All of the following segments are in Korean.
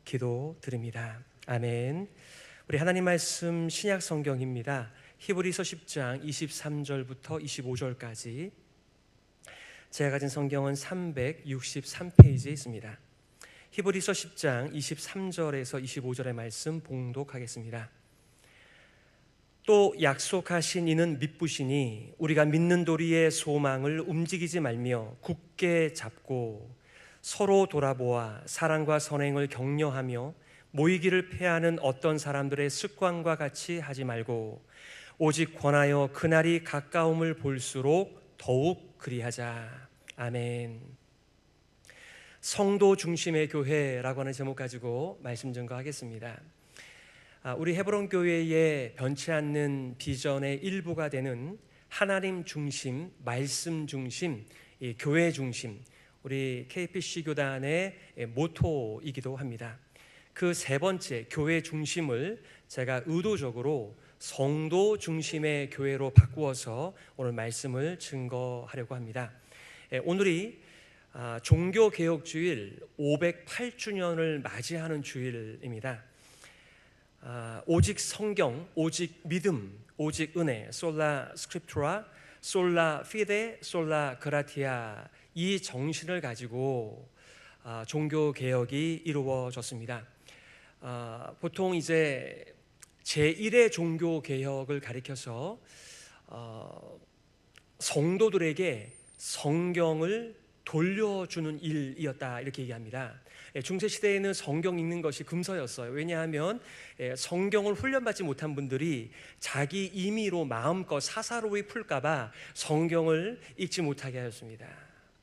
기도드립니다. 아멘. 우리 하나님 말씀 신약 성경입니다. 히브리서 10장 23절부터 25절까지 제가 가진 성경은 363페이지에 있습니다. 히브리서 10장 23절에서 25절의 말씀 봉독하겠습니다. 또 약속하신 이는 믿부시니 우리가 믿는 도리의 소망을 움직이지 말며 굳게 잡고 서로 돌아보아 사랑과 선행을 격려하며 모이기를 패하는 어떤 사람들의 습관과 같이 하지 말고 오직 권하여 그날이 가까움을 볼수록 더욱 그리하자. 아멘. 성도 중심의 교회라고 하는 제목 가지고 말씀 증거하겠습니다. 우리 헤브론 교회의 변치 않는 비전의 일부가 되는 하나님 중심, 말씀 중심, 교회 중심, 우리 KPC 교단의 모토이기도 합니다. 그 세 번째 교회 중심을 제가 의도적으로 성도 중심의 교회로 바꾸어서 오늘 말씀을 증거하려고 합니다. 오늘이 종교개혁주일 508주년을 맞이하는 주일입니다. 오직 성경, 오직 믿음, 오직 은혜, 솔라 스크립투라, 솔라 피데, 솔라 그라티아, 이 정신을 가지고 종교개혁이 이루어졌습니다. 보통 이제 제1의 종교개혁을 가리켜서 성도들에게 성경을 돌려주는 일이었다, 이렇게 얘기합니다. 중세시대에는 성경 읽는 것이 금서였어요. 왜냐하면 성경을 훈련받지 못한 분들이 자기 임의로 마음껏 사사로이 풀까봐 성경을 읽지 못하게 하였습니다.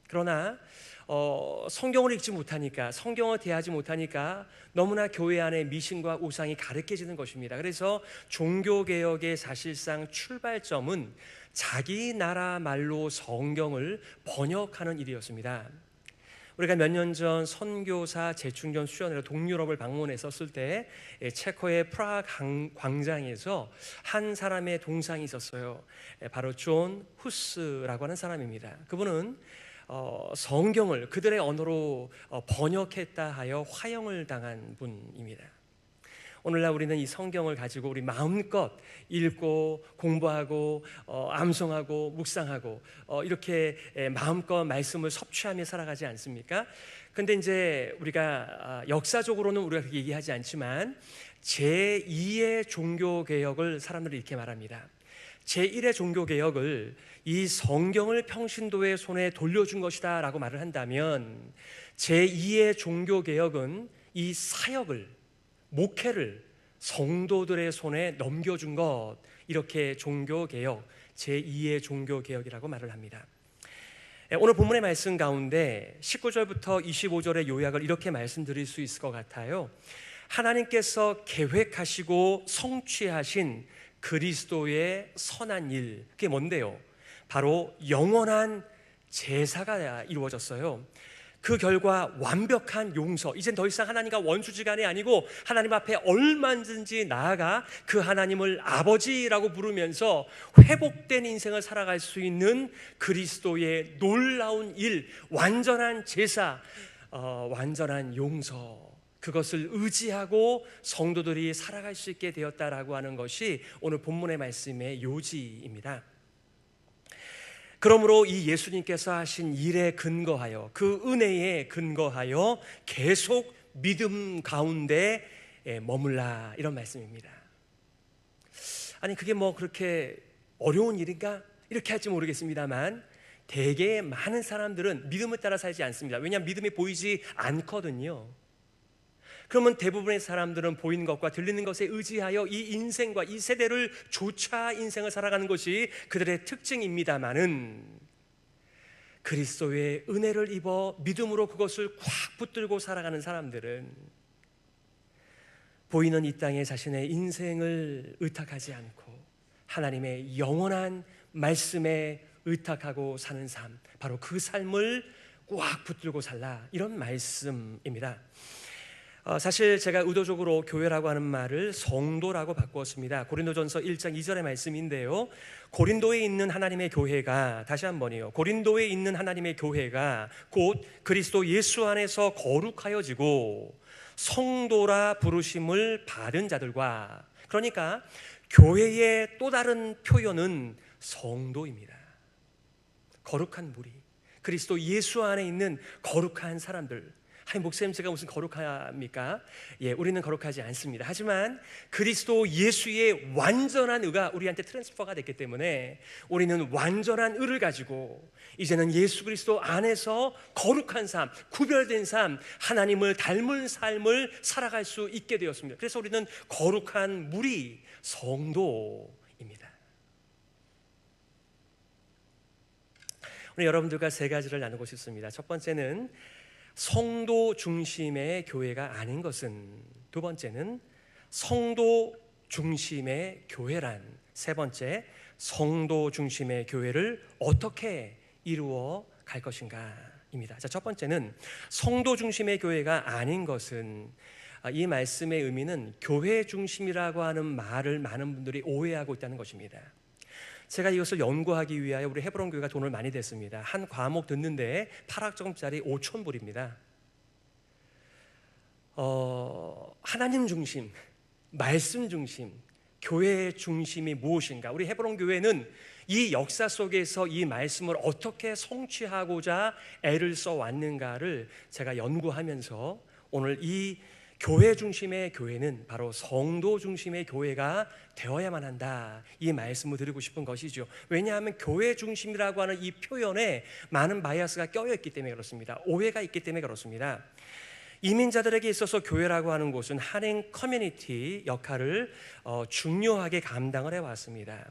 그러나 성경을 읽지 못하니까, 성경을 대하지 못하니까 너무나 교회 안에 미신과 우상이 가르쳐지는 것입니다. 그래서 종교개혁의 사실상 출발점은 자기 나라 말로 성경을 번역하는 일이었습니다. 우리가 몇 년 전 선교사 재충전 수련회로 동유럽을 방문했었을 때 체코의 프라하 광장에서 한 사람의 동상이 있었어요. 바로 존 후스라고 하는 사람입니다. 그분은 성경을 그들의 언어로 번역했다 하여 화형을 당한 분입니다. 오늘날 우리는 이 성경을 가지고 우리 마음껏 읽고 공부하고 암송하고 묵상하고 이렇게 마음껏 말씀을 섭취하며 살아가지 않습니까? 근데 이제 우리가 역사적으로는 우리가 그렇게 얘기하지 않지만 제2의 종교개혁을 사람들이 이렇게 말합니다. 제1의 종교개혁을 이 성경을 평신도의 손에 돌려준 것이다 라고 말을 한다면, 제2의 종교개혁은 이 사역을, 목회를 성도들의 손에 넘겨준 것, 이렇게 종교개혁, 제2의 종교개혁이라고 말을 합니다. 오늘 본문의 말씀 가운데 19절부터 25절의 요약을 이렇게 말씀드릴 수 있을 것 같아요. 하나님께서 계획하시고 성취하신 그리스도의 선한 일, 그게 뭔데요? 바로 영원한 제사가 이루어졌어요. 그 결과 완벽한 용서, 이젠 더 이상 하나님과 원수지간이 아니고 하나님 앞에 얼마든지 나아가 그 하나님을 아버지라고 부르면서 회복된 인생을 살아갈 수 있는 그리스도의 놀라운 일, 완전한 제사, 완전한 용서, 그것을 의지하고 성도들이 살아갈 수 있게 되었다라고 하는 것이 오늘 본문의 말씀의 요지입니다. 그러므로 이 예수님께서 하신 일에 근거하여, 그 은혜에 근거하여 계속 믿음 가운데 머물라, 이런 말씀입니다. 아니, 그게 뭐 그렇게 어려운 일인가? 이렇게 할지 모르겠습니다만 대개 많은 사람들은 믿음을 따라 살지 않습니다. 왜냐하면 믿음이 보이지 않거든요. 그러면 대부분의 사람들은 보이는 것과 들리는 것에 의지하여 이 인생과 이 세대를 조차 인생을 살아가는 것이 그들의 특징입니다마는, 그리스도의 은혜를 입어 믿음으로 그것을 꽉 붙들고 살아가는 사람들은 보이는 이 땅에 자신의 인생을 의탁하지 않고 하나님의 영원한 말씀에 의탁하고 사는 삶, 바로 그 삶을 꽉 붙들고 살라, 이런 말씀입니다. 사실 제가 의도적으로 교회라고 하는 말을 성도라고 바꾸었습니다. 고린도전서 1장 2절의 말씀인데요, 고린도에 있는 하나님의 교회가, 다시 한번이요, 고린도에 있는 하나님의 교회가 곧 그리스도 예수 안에서 거룩하여지고 성도라 부르심을 받은 자들과, 그러니까 교회의 또 다른 표현은 성도입니다. 거룩한 무리, 그리스도 예수 안에 있는 거룩한 사람들. 아니, 목사님 제가 무슨 거룩합니까? 예, 우리는 거룩하지 않습니다. 하지만 그리스도 예수의 완전한 의가 우리한테 트랜스퍼가 됐기 때문에 우리는 완전한 의를 가지고 이제는 예수 그리스도 안에서 거룩한 삶, 구별된 삶, 하나님을 닮은 삶을 살아갈 수 있게 되었습니다. 그래서 우리는 거룩한 무리, 성도입니다. 오늘 여러분들과 세 가지를 나누고 싶습니다. 첫 번째는 성도 중심의 교회가 아닌 것은, 두 번째는 성도 중심의 교회란, 세 번째 성도 중심의 교회를 어떻게 이루어 갈 것인가입니다. 자, 첫 번째는 성도 중심의 교회가 아닌 것은, 이 말씀의 의미는 교회 중심이라고 하는 말을 많은 분들이 오해하고 있다는 것입니다. 제가 이것을 연구하기 위하여 우리 헤브론 교회가 돈을 많이 냈습니다. 한 과목 듣는데 8학점짜리 5,000불입니다. 하나님 중심, 말씀 중심, 교회 중심이 무엇인가? 우리 헤브론 교회는 이 역사 속에서 이 말씀을 어떻게 성취하고자 애를 써왔는가를 제가 연구하면서 오늘 이 교회 중심의 교회는 바로 성도 중심의 교회가 되어야만 한다, 이 말씀을 드리고 싶은 것이죠. 왜냐하면 교회 중심이라고 하는 이 표현에 많은 바이어스가 껴있기 때문에 그렇습니다. 오해가 있기 때문에 그렇습니다. 이민자들에게 있어서 교회라고 하는 곳은 한인 커뮤니티 역할을 중요하게 감당을 해왔습니다.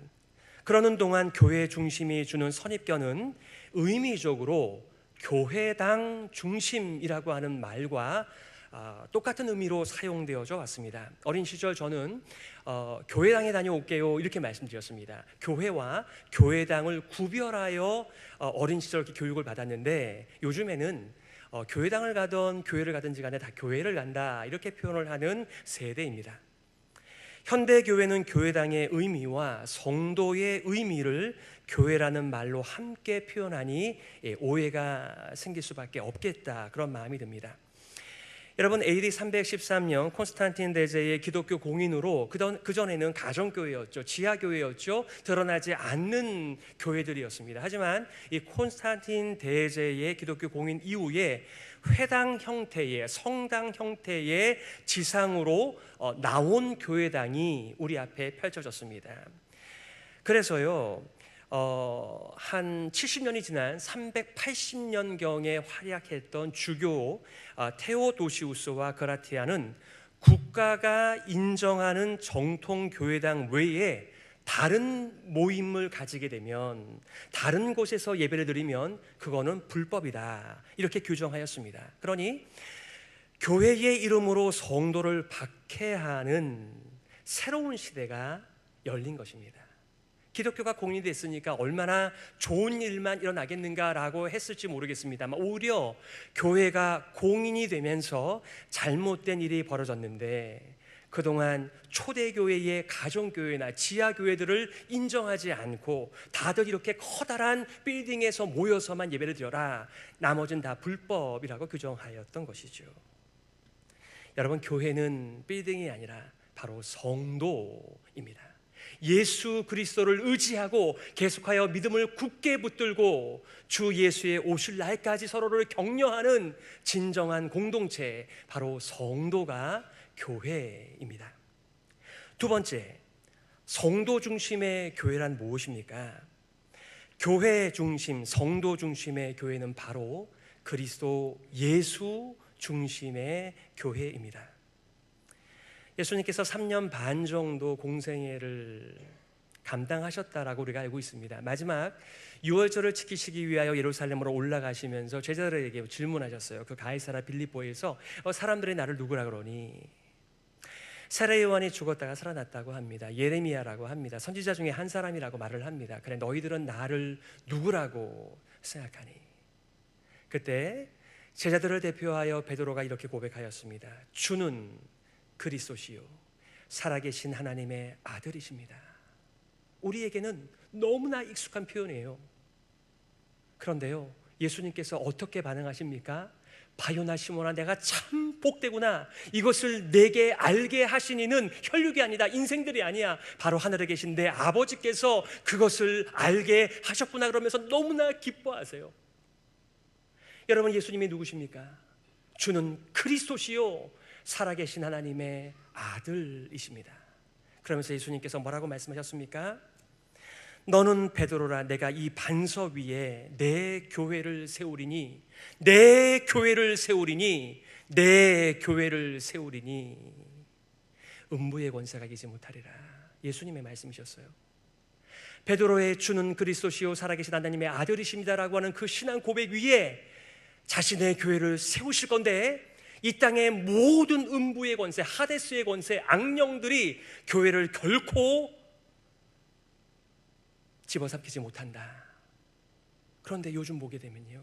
그러는 동안 교회 중심이 주는 선입견은 의미적으로 교회당 중심이라고 하는 말과 똑같은 의미로 사용되어져 왔습니다. 어린 시절 저는 교회당에 다녀올게요 이렇게 말씀드렸습니다. 교회와 교회당을 구별하여 어린 시절 이렇게 교육을 받았는데, 요즘에는 교회당을 가든 교회를 가든지 간에 다 교회를 간다 이렇게 표현을 하는 세대입니다. 현대 교회는 교회당의 의미와 성도의 의미를 교회라는 말로 함께 표현하니 오해가 생길 수밖에 없겠다, 그런 마음이 듭니다. 여러분, AD 313년 콘스탄틴 대제의 기독교 공인으로 그전에는 가정교회였죠, 지하교회였죠, 드러나지 않는 교회들이었습니다. 하지만 이 콘스탄틴 대제의 기독교 공인 이후에 회당 형태의, 성당 형태의 지상으로 나온 교회당이 우리 앞에 펼쳐졌습니다. 그래서요, 한 70년이 지난 380년경에 활약했던 주교 테오도시우스와 그라티아는 국가가 인정하는 정통 교회당 외에 다른 모임을 가지게 되면, 다른 곳에서 예배를 드리면 그거는 불법이다, 이렇게 규정하였습니다. 그러니 교회의 이름으로 성도를 박해하는 새로운 시대가 열린 것입니다. 기독교가 공인됐으니까 얼마나 좋은 일만 일어나겠는가라고 했을지 모르겠습니다만, 오히려 교회가 공인이 되면서 잘못된 일이 벌어졌는데, 그동안 초대교회의 가정교회나 지하교회들을 인정하지 않고 다들 이렇게 커다란 빌딩에서 모여서만 예배를 드려라, 나머지는 다 불법이라고 규정하였던 것이죠. 여러분, 교회는 빌딩이 아니라 바로 성도입니다. 예수 그리스도를 의지하고 계속하여 믿음을 굳게 붙들고 주 예수의 오실 날까지 서로를 격려하는 진정한 공동체, 바로 성도가 교회입니다. 두 번째, 성도 중심의 교회란 무엇입니까? 교회 중심, 성도 중심의 교회는 바로 그리스도 예수 중심의 교회입니다. 예수님께서 3년 반 정도 공생애를 감당하셨다라고 우리가 알고 있습니다. 마지막 유월절을 지키시기 위하여 예루살렘으로 올라가시면서 제자들에게 질문하셨어요. 그 가이사라 빌립보에서 사람들이 나를 누구라 그러니? 세례 요한이 죽었다가 살아났다고 합니다. 예레미야라고 합니다. 선지자 중에 한 사람이라고 말을 합니다. 그래, 너희들은 나를 누구라고 생각하니? 그때 제자들을 대표하여 베드로가 이렇게 고백하였습니다. 주는 그리스도시요 살아계신 하나님의 아들이십니다. 우리에게는 너무나 익숙한 표현이에요. 그런데요, 예수님께서 어떻게 반응하십니까? 바요나 시몬아, 내가 참 복되구나. 이것을 내게 알게 하신 이는 혈육이 아니다, 인생들이 아니야. 바로 하늘에 계신 내 아버지께서 그것을 알게 하셨구나. 그러면서 너무나 기뻐하세요. 여러분, 예수님이 누구십니까? 주는 그리스도시요 살아계신 하나님의 아들이십니다. 그러면서 예수님께서 뭐라고 말씀하셨습니까? 너는 베드로라, 내가 이 반석 위에 내 교회를 세우리니, 내 교회를 세우리니, 내 교회를 세우리니 음부의 권세가 이기지 못하리라. 예수님의 말씀이셨어요. 베드로의 주는 그리스도시요 살아계신 하나님의 아들이십니다라고 하는 그 신앙 고백 위에 자신의 교회를 세우실 건데, 이 땅의 모든 음부의 권세, 하데스의 권세, 악령들이 교회를 결코 집어삼키지 못한다. 그런데 요즘 보게 되면요,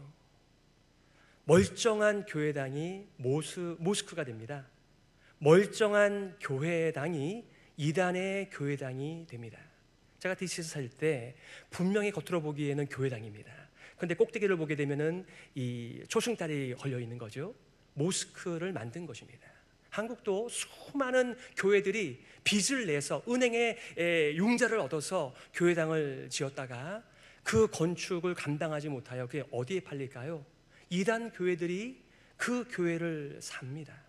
멀쩡한 교회당이 모스크가 됩니다. 멀쩡한 교회당이 이단의 교회당이 됩니다. 제가 DC에서 살 때 분명히 겉으로 보기에는 교회당입니다. 그런데 꼭대기를 보게 되면은 이 초승달이 걸려 있는 거죠. 모스크를 만든 것입니다. 한국도 수많은 교회들이 빚을 내서 은행에 융자를 얻어서 교회당을 지었다가 그 건축을 감당하지 못하여 그게 어디에 팔릴까요? 이단 교회들이 그 교회를 삽니다.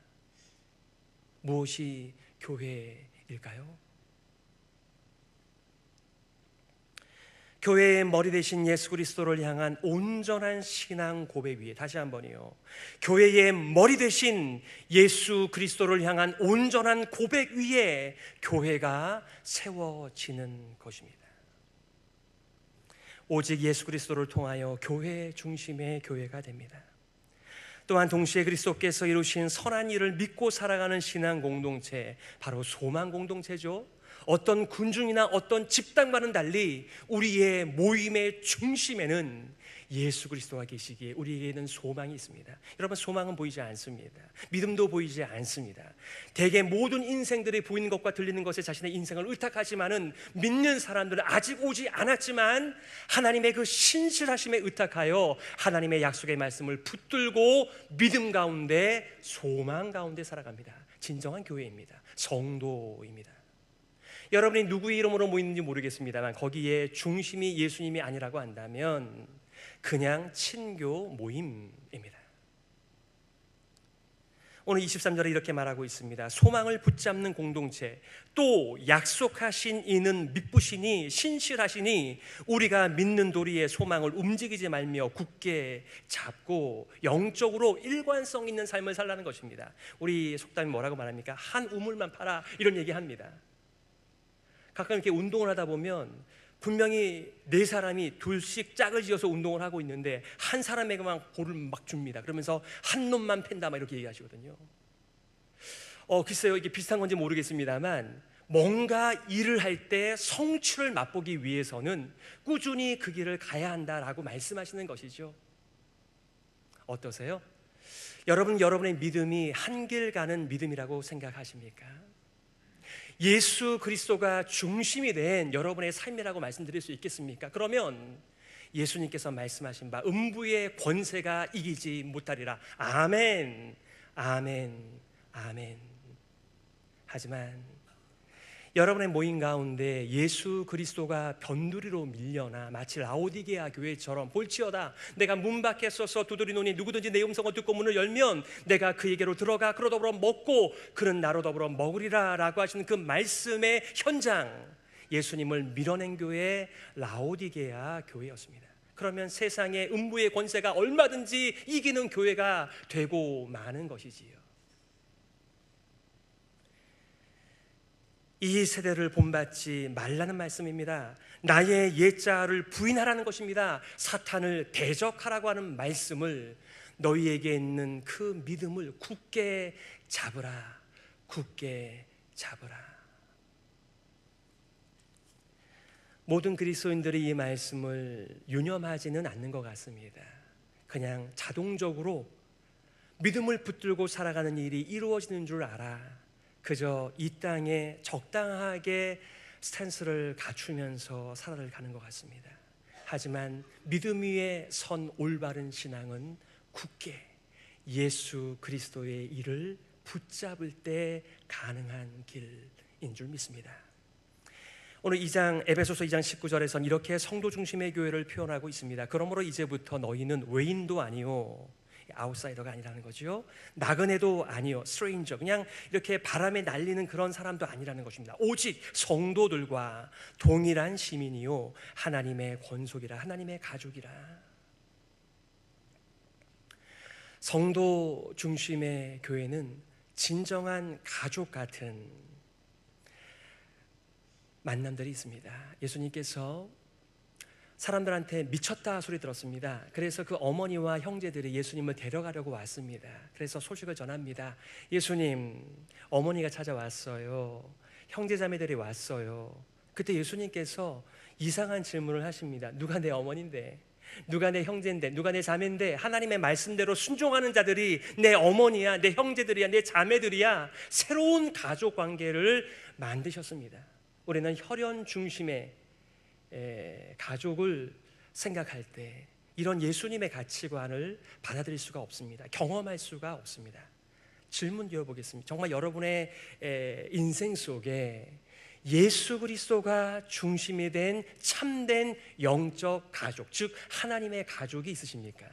무엇이 교회일까요? 교회의 머리 되신 예수 그리스도를 향한 온전한 신앙 고백 위에, 다시 한번요, 교회의 머리 되신 예수 그리스도를 향한 온전한 고백 위에 교회가 세워지는 것입니다. 오직 예수 그리스도를 통하여 교회 중심의 교회가 됩니다. 또한 동시에 그리스도께서 이루신 선한 일을 믿고 살아가는 신앙 공동체, 바로 소망 공동체죠. 어떤 군중이나 어떤 집단과는 달리 우리의 모임의 중심에는 예수 그리스도가 계시기에 우리에게는 소망이 있습니다. 여러분, 소망은 보이지 않습니다. 믿음도 보이지 않습니다. 대개 모든 인생들이 보이는 것과 들리는 것에 자신의 인생을 의탁하지만은, 믿는 사람들은 아직 오지 않았지만 하나님의 그 신실하심에 의탁하여 하나님의 약속의 말씀을 붙들고 믿음 가운데, 소망 가운데 살아갑니다. 진정한 교회입니다. 성도입니다. 여러분이 누구의 이름으로 모이는지 모르겠습니다만 거기에 중심이 예수님이 아니라고 한다면 그냥 친교 모임입니다. 오늘 23절에 이렇게 말하고 있습니다. 소망을 붙잡는 공동체, 또 약속하신 이는 믿으시니 신실하시니 우리가 믿는 도리의 소망을 움직이지 말며 굳게 잡고 영적으로 일관성 있는 삶을 살라는 것입니다. 우리 속담이 뭐라고 말합니까? 한 우물만 파라, 이런 얘기합니다. 가끔 이렇게 운동을 하다 보면 분명히 네 사람이 둘씩 짝을 지어서 운동을 하고 있는데 한 사람에게만 볼을 막 줍니다. 그러면서 한 놈만 팬다, 막 이렇게 얘기하시거든요. 글쎄요, 이게 비슷한 건지 모르겠습니다만 뭔가 일을 할 때 성취를 맛보기 위해서는 꾸준히 그 길을 가야 한다라고 말씀하시는 것이죠. 어떠세요? 여러분의 믿음이 한 길 가는 믿음이라고 생각하십니까? 예수 그리스도가 중심이 된 여러분의 삶이라고 말씀드릴 수 있겠습니까? 그러면 예수님께서 말씀하신 바 음부의 권세가 이기지 못하리라. 아멘, 아멘, 아멘. 하지만 여러분의 모임 가운데 예수 그리스도가 변두리로 밀려나 마치 라오디게아 교회처럼 볼지어다 내가 문 밖에 서서 두드리노니 누구든지 내 음성을 듣고 문을 열면 내가 그에게로 들어가 그로 더불어 먹고 그는 나로 더불어 먹으리라 라고 하시는 그 말씀의 현장, 예수님을 밀어낸 교회 라오디게아 교회였습니다. 그러면 세상의 음부의 권세가 얼마든지 이기는 교회가 되고 마는 것이지요. 이 세대를 본받지 말라는 말씀입니다. 나의 옛자를 부인하라는 것입니다. 사탄을 대적하라고 하는 말씀을, 너희에게 있는 그 믿음을 굳게 잡으라, 굳게 잡으라. 모든 그리스도인들이 이 말씀을 유념하지는 않는 것 같습니다. 그냥 자동적으로 믿음을 붙들고 살아가는 일이 이루어지는 줄 알아 그저 이 땅에 적당하게 스탠스를 갖추면서 살아가는 것 같습니다. 하지만 믿음 위에 선 올바른 신앙은 굳게 예수 그리스도의 일을 붙잡을 때 가능한 길인 줄 믿습니다. 오늘 에베소서 2장 19절에서는 이렇게 성도 중심의 교회를 표현하고 있습니다. 그러므로 이제부터 너희는 외인도 아니요, 아웃사이더가 아니라는 거죠. 나그네도 아니요, 스트레인저, 그냥 이렇게 바람에 날리는 그런 사람도 아니라는 것입니다. 오직 성도들과 동일한 시민이요, 하나님의 권속이라, 하나님의 가족이라. 성도 중심의 교회는 진정한 가족 같은 만남들이 있습니다. 예수님께서 사람들한테 미쳤다 소리 들었습니다. 그래서 그 어머니와 형제들이 예수님을 데려가려고 왔습니다. 그래서 소식을 전합니다. 예수님, 어머니가 찾아왔어요. 형제자매들이 왔어요. 그때 예수님께서 이상한 질문을 하십니다. 누가 내 어머니인데, 누가 내 형제인데, 누가 내 자매인데, 하나님의 말씀대로 순종하는 자들이 내 어머니야, 내 형제들이야, 내 자매들이야. 새로운 가족 관계를 만드셨습니다. 우리는 혈연 중심의 가족을 생각할 때 이런 예수님의 가치관을 받아들일 수가 없습니다. 경험할 수가 없습니다. 질문 드려보겠습니다. 정말 여러분의 인생 속에 예수 그리스도가 중심이 된 참된 영적 가족, 즉 하나님의 가족이 있으십니까?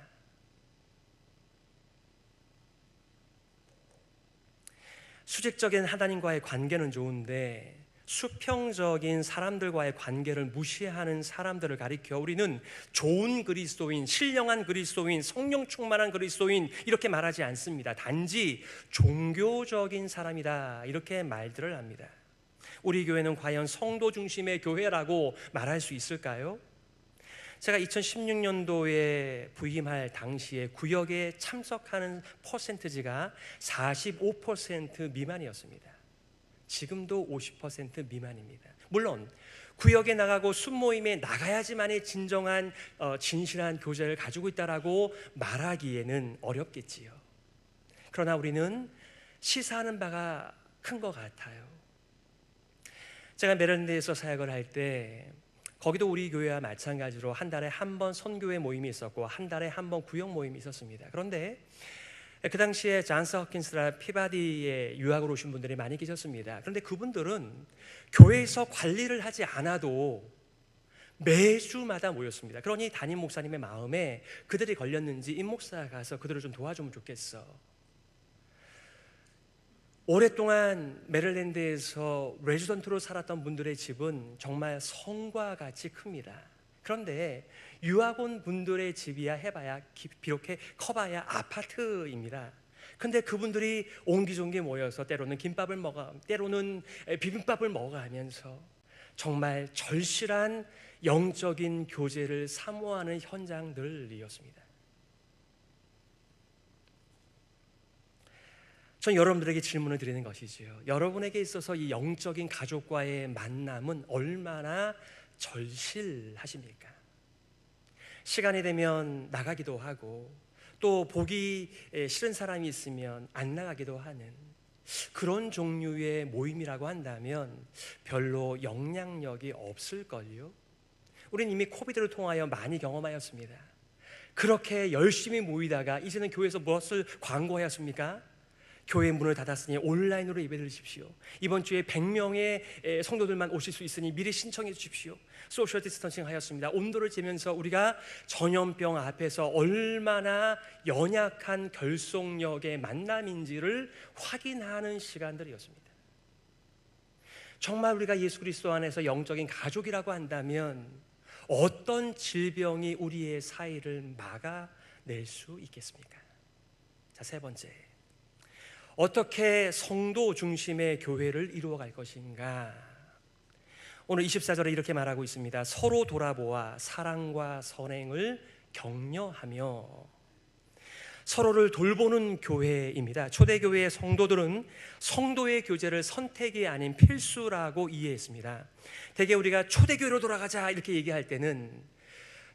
수직적인 하나님과의 관계는 좋은데 수평적인 사람들과의 관계를 무시하는 사람들을 가리켜 우리는 좋은 그리스도인, 신령한 그리스도인, 성령 충만한 그리스도인 이렇게 말하지 않습니다. 단지 종교적인 사람이다 이렇게 말들을 합니다. 우리 교회는 과연 성도 중심의 교회라고 말할 수 있을까요? 제가 2016년도에 부임할 당시에 구역에 참석하는 퍼센트지가 45% 미만이었습니다. 지금도 50% 미만입니다. 물론 구역에 나가고 순모임에 나가야지만이 진정한 진실한 교제를 가지고 있다라고 말하기에는 어렵겠지요. 그러나 우리는 시사하는 바가 큰 것 같아요. 제가 메릴랜드에서 사역을 할 때 거기도 우리 교회와 마찬가지로 한 달에 한 번 선교회 모임이 있었고 한 달에 한 번 구역 모임이 있었습니다. 그런데 그 당시에 존스 홉킨스라 피바디에 유학을 오신 분들이 많이 계셨습니다. 그런데 그분들은 교회에서 관리를 하지 않아도 매주마다 모였습니다. 그러니 담임 목사님의 마음에 그들이 걸렸는지 임 목사가 가서 그들을 좀 도와주면 좋겠어. 오랫동안 메릴랜드에서 레지던트로 살았던 분들의 집은 정말 성과 같이 큽니다. 그런데 유학 온 분들의 집이야 해봐야 비록 커봐야 아파트입니다. 근데 그분들이 옹기종기 모여서 때로는 김밥을 먹어, 때로는 비빔밥을 먹어가면서 정말 절실한 영적인 교제를 사모하는 현장들이었습니다. 전 여러분들에게 질문을 드리는 것이지요. 여러분에게 있어서 이 영적인 가족과의 만남은 얼마나 절실하십니까? 시간이 되면 나가기도 하고 또 보기 싫은 사람이 있으면 안 나가기도 하는 그런 종류의 모임이라고 한다면 별로 영향력이 없을걸요. 우리는 이미 코비드를 통하여 많이 경험하였습니다. 그렇게 열심히 모이다가 이제는 교회에서 무엇을 광고하였습니까? 교회 문을 닫았으니 온라인으로 예배 드리십시오. 이번 주에 100명의 성도들만 오실 수 있으니 미리 신청해 주십시오. 소셜 디스턴싱 하였습니다. 온도를 재면서 우리가 전염병 앞에서 얼마나 연약한 결속력의 만남인지를 확인하는 시간들이었습니다. 정말 우리가 예수 그리스도 안에서 영적인 가족이라고 한다면 어떤 질병이 우리의 사이를 막아낼 수 있겠습니까? 자, 세 번째, 어떻게 성도 중심의 교회를 이루어갈 것인가? 오늘 24절에 이렇게 말하고 있습니다. 서로 돌아보아 사랑과 선행을 격려하며. 서로를 돌보는 교회입니다. 초대교회의 성도들은 성도의 교제를 선택이 아닌 필수라고 이해했습니다. 대개 우리가 초대교회로 돌아가자 이렇게 얘기할 때는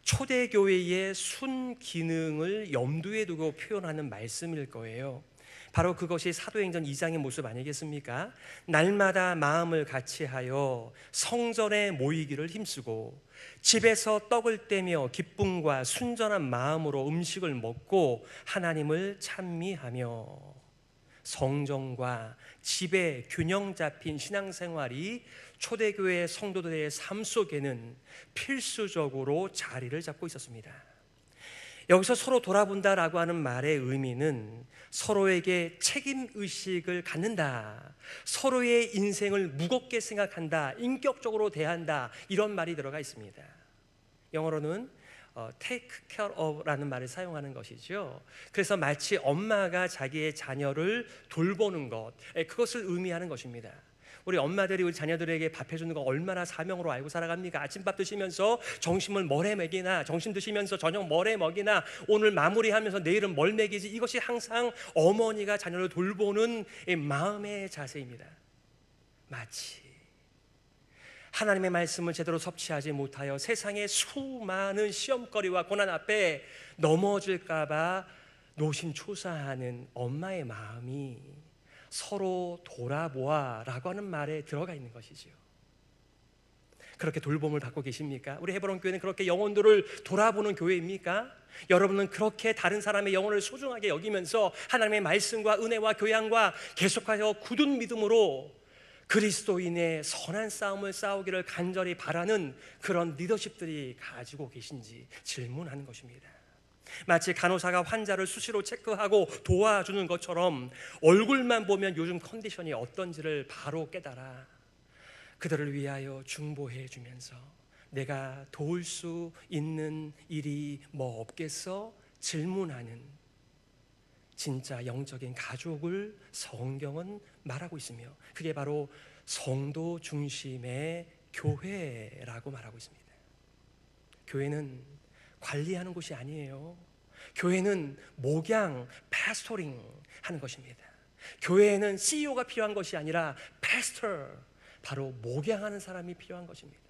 초대교회의 순기능을 염두에 두고 표현하는 말씀일 거예요. 바로 그것이 사도행전 2장의 모습 아니겠습니까? 날마다 마음을 같이하여 성전에 모이기를 힘쓰고 집에서 떡을 떼며 기쁨과 순전한 마음으로 음식을 먹고 하나님을 찬미하며. 성전과 집의 균형 잡힌 신앙생활이 초대교회 성도들의 삶 속에는 필수적으로 자리를 잡고 있었습니다. 여기서 서로 돌아본다라고 하는 말의 의미는 서로에게 책임의식을 갖는다, 서로의 인생을 무겁게 생각한다, 인격적으로 대한다, 이런 말이 들어가 있습니다. 영어로는 take care of라는 말을 사용하는 것이죠. 그래서 마치 엄마가 자기의 자녀를 돌보는 것, 그것을 의미하는 것입니다. 우리 엄마들이 우리 자녀들에게 밥 해주는 거 얼마나 사명으로 알고 살아갑니까? 아침밥 드시면서 점심을 뭘 먹이나, 점심 드시면서 저녁 뭘 먹이나, 오늘 마무리하면서 내일은 뭘 먹이지, 이것이 항상 어머니가 자녀를 돌보는 마음의 자세입니다. 마치 하나님의 말씀을 제대로 섭취하지 못하여 세상의 수많은 시험거리와 고난 앞에 넘어질까 봐 노심초사하는 엄마의 마음이 서로 돌아보아라고 하는 말에 들어가 있는 것이지요. 그렇게 돌봄을 받고 계십니까? 우리 헤브론 교회는 그렇게 영혼들을 돌아보는 교회입니까? 여러분은 그렇게 다른 사람의 영혼을 소중하게 여기면서 하나님의 말씀과 은혜와 교양과 계속하여 굳은 믿음으로 그리스도인의 선한 싸움을 싸우기를 간절히 바라는 그런 리더십들이 가지고 계신지 질문하는 것입니다. 마치 간호사가 환자를 수시로 체크하고 도와주는 것처럼 얼굴만 보면 요즘 컨디션이 어떤지를 바로 깨달아 그들을 위하여 중보해 주면서 내가 도울 수 있는 일이 뭐 없겠어? 질문하는 진짜 영적인 가족을 성경은 말하고 있으며, 그게 바로 성도 중심의 교회라고 말하고 있습니다. 교회는 관리하는 곳이 아니에요. 교회는 목양, 패스토링 하는 것입니다. 교회에는 CEO가 필요한 것이 아니라 패스터, 바로 목양하는 사람이 필요한 것입니다.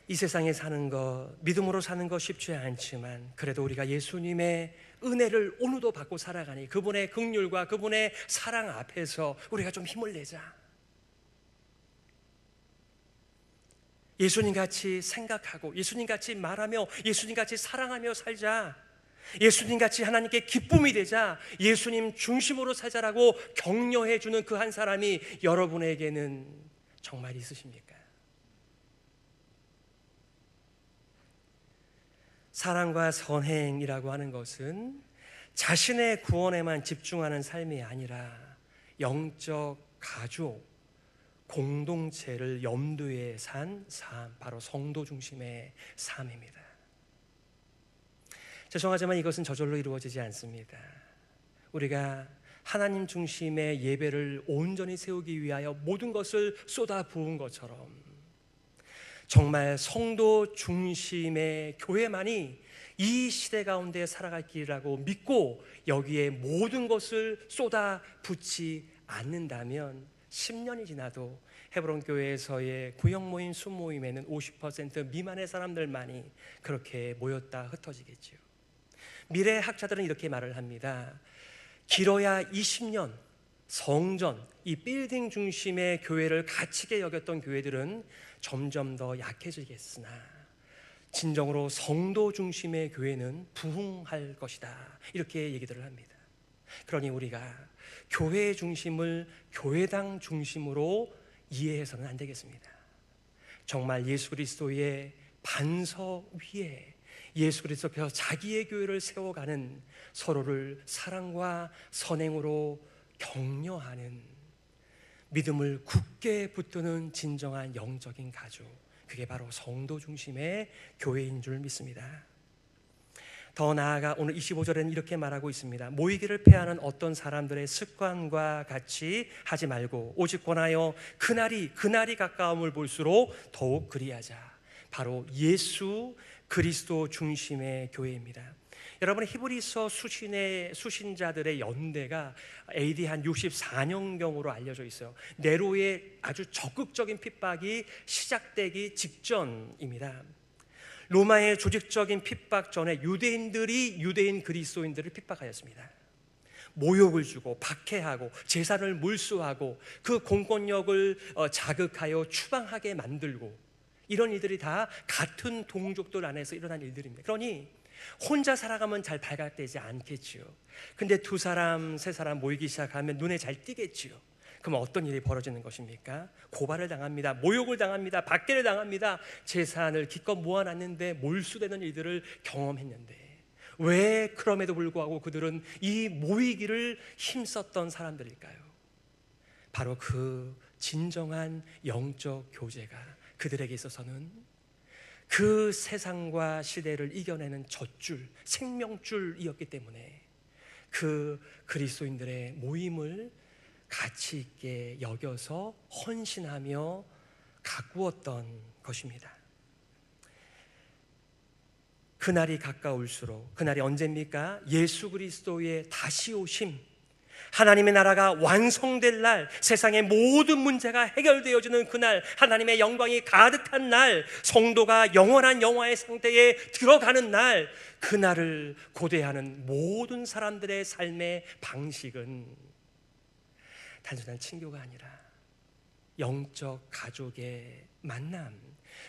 이 세상에 사는 것, 믿음으로 사는 것 쉽지 않지만 그래도 우리가 예수님의 은혜를 오늘도 받고 살아가니 그분의 긍휼과 그분의 사랑 앞에서 우리가 좀 힘을 내자. 예수님같이 생각하고 예수님같이 말하며 예수님같이 사랑하며 살자. 예수님같이 하나님께 기쁨이 되자. 예수님 중심으로 살자라고 격려해 주는 그 한 사람이 여러분에게는 정말 있으십니까? 사랑과 선행이라고 하는 것은 자신의 구원에만 집중하는 삶이 아니라 영적 가족, 공동체를 염두에 산 삶, 바로 성도 중심의 삶입니다. 죄송하지만 이것은 저절로 이루어지지 않습니다. 우리가 하나님 중심의 예배를 온전히 세우기 위하여 모든 것을 쏟아 부은 것처럼 정말 성도 중심의 교회만이 이 시대 가운데 살아갈 길이라고 믿고 여기에 모든 것을 쏟아 붓지 않는다면 10년이 지나도 헤브론 교회에서의 구역 모임, 순모임에는 50% 미만의 사람들만이 그렇게 모였다 흩어지겠죠. 미래 학자들은 이렇게 말을 합니다. 길어야 20년 성전, 이 빌딩 중심의 교회를 가치게 여겼던 교회들은 점점 더 약해지겠으나 진정으로 성도 중심의 교회는 부흥할 것이다, 이렇게 얘기들을 합니다. 그러니 우리가 교회 중심을 교회당 중심으로 이해해서는 안 되겠습니다. 정말 예수 그리스도의 반석 위에 예수 그리스도께서 자기의 교회를 세워가는, 서로를 사랑과 선행으로 격려하는, 믿음을 굳게 붙드는 진정한 영적인 가족, 그게 바로 성도 중심의 교회인 줄 믿습니다. 더 나아가 오늘 25절에는 이렇게 말하고 있습니다. 모이기를 패하는 어떤 사람들의 습관과 같이 하지 말고 오직 권하여 그날이 가까움을 볼수록 더욱 그리하자. 바로 예수 그리스도 중심의 교회입니다. 여러분, 히브리서 수신자들의 연대가 AD 한 64년경으로 알려져 있어요. 네로의 아주 적극적인 핍박이 시작되기 직전입니다. 로마의 조직적인 핍박 전에 유대인들이 유대인 그리스도인들을 핍박하였습니다. 모욕을 주고 박해하고 재산을 몰수하고 그 공권력을 자극하여 추방하게 만들고, 이런 일들이 다 같은 동족들 안에서 일어난 일들입니다. 그러니 혼자 살아가면 잘 발각되지 않겠지요. 근데 두 사람, 세 사람 모이기 시작하면 눈에 잘 띄겠지요. 그럼 어떤 일이 벌어지는 것입니까? 고발을 당합니다. 모욕을 당합니다. 박해를 당합니다. 재산을 기껏 모아놨는데 몰수되는 일들을 경험했는데, 왜 그럼에도 불구하고 그들은 이 모이기를 힘썼던 사람들일까요? 바로 그 진정한 영적 교제가 그들에게 있어서는 그 세상과 시대를 이겨내는 젖줄, 생명줄이었기 때문에 그 그리스도인들의 모임을 가치 있게 여겨서 헌신하며 가꾸었던 것입니다. 그날이 가까울수록, 그날이 언제입니까? 예수 그리스도의 다시 오심, 하나님의 나라가 완성될 날, 세상의 모든 문제가 해결되어지는 그날, 하나님의 영광이 가득한 날, 성도가 영원한 영화의 상태에 들어가는 날, 그날을 고대하는 모든 사람들의 삶의 방식은 단순한 친교가 아니라 영적 가족의 만남,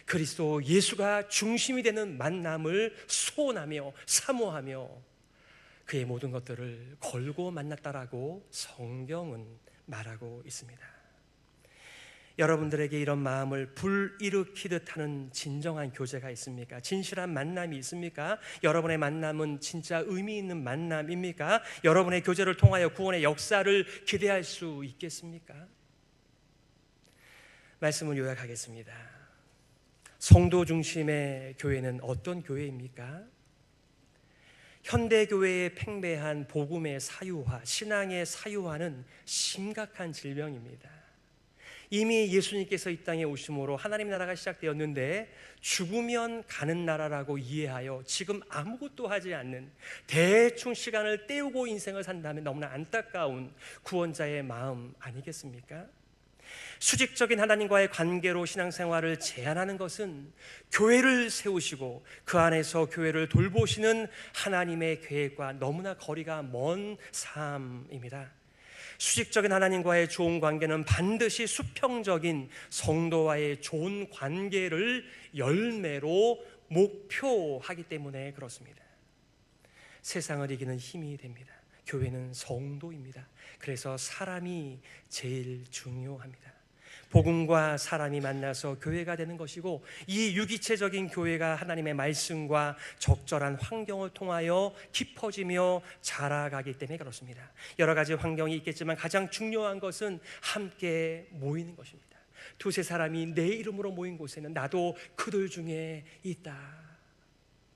그리스도 예수가 중심이 되는 만남을 소원하며 사모하며 그의 모든 것들을 걸고 만났다라고 성경은 말하고 있습니다. 여러분들에게 이런 마음을 불일으키듯 하는 진정한 교제가 있습니까? 진실한 만남이 있습니까? 여러분의 만남은 진짜 의미 있는 만남입니까? 여러분의 교제를 통하여 구원의 역사를 기대할 수 있겠습니까? 말씀을 요약하겠습니다. 성도 중심의 교회는 어떤 교회입니까? 현대교회의 팽배한 복음의 사유화, 신앙의 사유화는 심각한 질병입니다. 이미 예수님께서 이 땅에 오심으로 하나님 나라가 시작되었는데, 죽으면 가는 나라라고 이해하여 지금 아무것도 하지 않는, 대충 시간을 때우고 인생을 산다면 너무나 안타까운 구원자의 마음 아니겠습니까? 수직적인 하나님과의 관계로 신앙생활을 제한하는 것은 교회를 세우시고 그 안에서 교회를 돌보시는 하나님의 계획과 너무나 거리가 먼 삶입니다. 수직적인 하나님과의 좋은 관계는 반드시 수평적인 성도와의 좋은 관계를 열매로 목표하기 때문에 그렇습니다. 세상을 이기는 힘이 됩니다. 교회는 성도입니다. 그래서 사람이 제일 중요합니다. 복음과 사람이 만나서 교회가 되는 것이고, 이 유기체적인 교회가 하나님의 말씀과 적절한 환경을 통하여 깊어지며 자라가기 때문에 그렇습니다. 여러 가지 환경이 있겠지만 가장 중요한 것은 함께 모이는 것입니다. 두세 사람이 내 이름으로 모인 곳에는 나도 그들 중에 있다.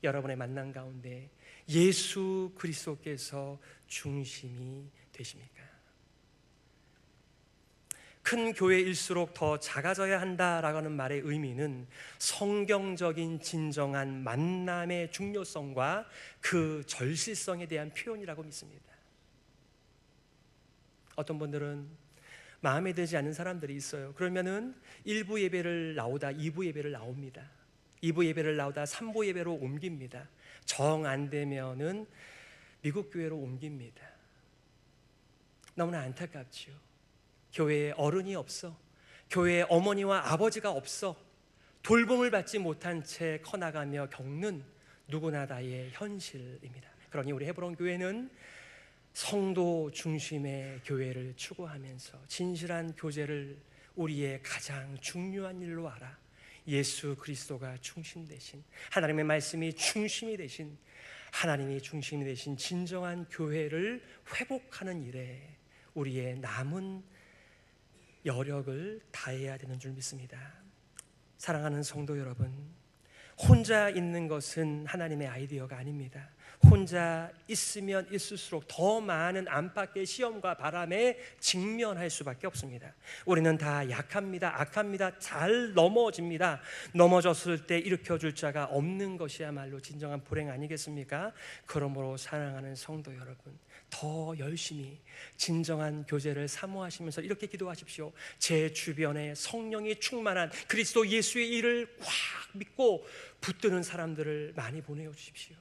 여러분의 만남 가운데 예수 그리스도께서 중심이 되십니까? 큰 교회일수록 더 작아져야 한다라고 하는 말의 의미는 성경적인 진정한 만남의 중요성과 그 절실성에 대한 표현이라고 믿습니다. 어떤 분들은 마음에 들지 않는 사람들이 있어요. 그러면은 1부 예배를 나오다 2부 예배를 나옵니다. 2부 예배를 나오다 3부 예배로 옮깁니다. 정 안 되면은 미국 교회로 옮깁니다. 너무나 안타깝지요. 교회에 어른이 없어, 교회에 어머니와 아버지가 없어, 돌봄을 받지 못한 채 커나가며 겪는 누구나 다의 현실입니다. 그러니 우리 헤브론 교회는 성도 중심의 교회를 추구하면서 진실한 교제를 우리의 가장 중요한 일로 알아 예수 그리스도가 중심 되신, 하나님의 말씀이 중심이 되신, 하나님이 중심이 되신 진정한 교회를 회복하는 일에 우리의 남은 여력을 다해야 되는 줄 믿습니다. 사랑하는 성도 여러분, 혼자 있는 것은 하나님의 아이디어가 아닙니다. 혼자 있으면 있을수록 더 많은 안팎의 시험과 바람에 직면할 수밖에 없습니다. 우리는 다 약합니다. 악합니다. 잘 넘어집니다. 넘어졌을 때 일으켜줄 자가 없는 것이야말로 진정한 불행 아니겠습니까? 그러므로 사랑하는 성도 여러분, 더 열심히 진정한 교제를 사모하시면서 이렇게 기도하십시오. 제 주변에 성령이 충만한 그리스도 예수의 일을 꽉 믿고 붙드는 사람들을 많이 보내어 주십시오.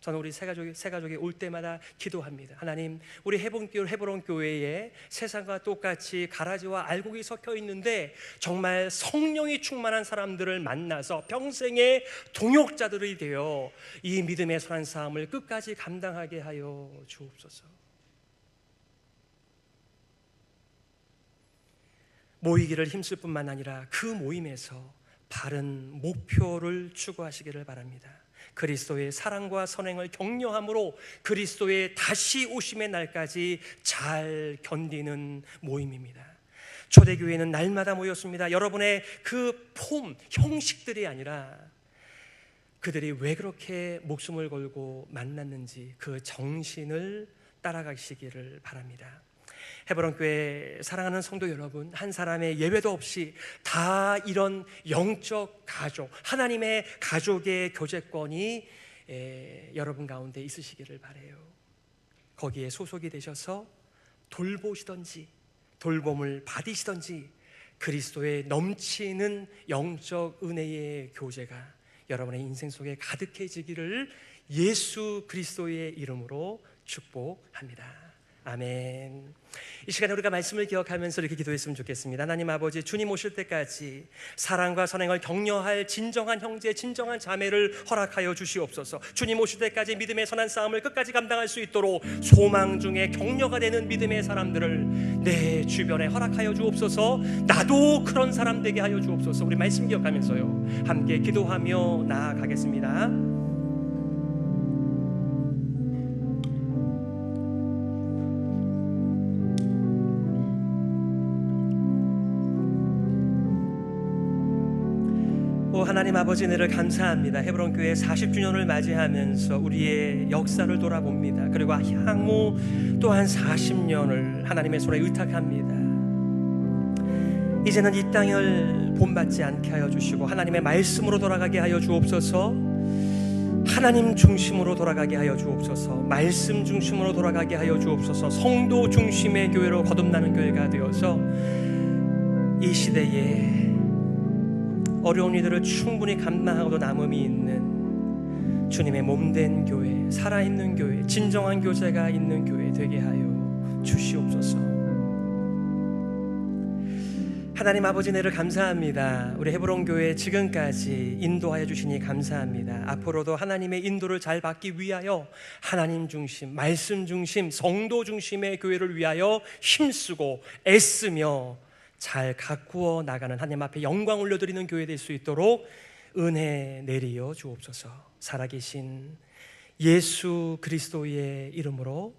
저는 우리 새 가족이 올 때마다 기도합니다. 하나님, 우리 헤브론 교회에 세상과 똑같이 가라지와 알곡이 섞여 있는데 정말 성령이 충만한 사람들을 만나서 평생의 동역자들이 되어 이 믿음의 선한 싸움을 끝까지 감당하게 하여 주옵소서. 모이기를 힘쓸 뿐만 아니라 그 모임에서 바른 목표를 추구하시기를 바랍니다. 그리스도의 사랑과 선행을 격려함으로 그리스도의 다시 오심의 날까지 잘 견디는 모임입니다. 초대교회는 날마다 모였습니다. 여러분의 그 형식들이 아니라 그들이 왜 그렇게 목숨을 걸고 만났는지 그 정신을 따라가시기를 바랍니다. 헤브론 교회 사랑하는 성도 여러분, 한 사람의 예외도 없이 다 이런 영적 가족, 하나님의 가족의 교제권이 여러분 가운데 있으시기를 바라요. 거기에 소속이 되셔서 돌보시던지 돌봄을 받으시던지 그리스도의 넘치는 영적 은혜의 교제가 여러분의 인생 속에 가득해지기를 예수 그리스도의 이름으로 축복합니다. 아멘. 이 시간에 우리가 말씀을 기억하면서 이렇게 기도했으면 좋겠습니다. 하나님 아버지, 주님 오실 때까지 사랑과 선행을 격려할 진정한 형제, 진정한 자매를 허락하여 주시옵소서. 주님 오실 때까지 믿음의 선한 싸움을 끝까지 감당할 수 있도록 소망 중에 격려가 되는 믿음의 사람들을 내 주변에 허락하여 주옵소서. 나도 그런 사람 되게 하여 주옵소서. 우리 말씀 기억하면서요 함께 기도하며 나아가겠습니다. 하나님 아버지, 은혜를 감사합니다. 헤브론 교회 40주년을 맞이하면서 우리의 역사를 돌아봅니다. 그리고 향후 또한 40년을 하나님의 손에 의탁합니다. 이제는 이 땅을 본받지 않게 하여 주시고 하나님의 말씀으로 돌아가게 하여 주옵소서. 하나님 중심으로 돌아가게 하여 주옵소서. 말씀 중심으로 돌아가게 하여 주옵소서. 성도 중심의 교회로 거듭나는 교회가 되어서 이 시대에 어려운 이들을 충분히 감당하고도 남음이 있는 주님의 몸된 교회, 살아있는 교회, 진정한 교제가 있는 교회 되게 하여 주시옵소서. 하나님 아버지, 은혜를 감사합니다. 우리 헤브론 교회 지금까지 인도하여 주시니 감사합니다. 앞으로도 하나님의 인도를 잘 받기 위하여 하나님 중심, 말씀 중심, 성도 중심의 교회를 위하여 힘쓰고 애쓰며 잘 가꾸어 나가는 하나님 앞에 영광 올려드리는 교회 될 수 있도록 은혜 내리어 주옵소서. 살아계신 예수 그리스도의 이름으로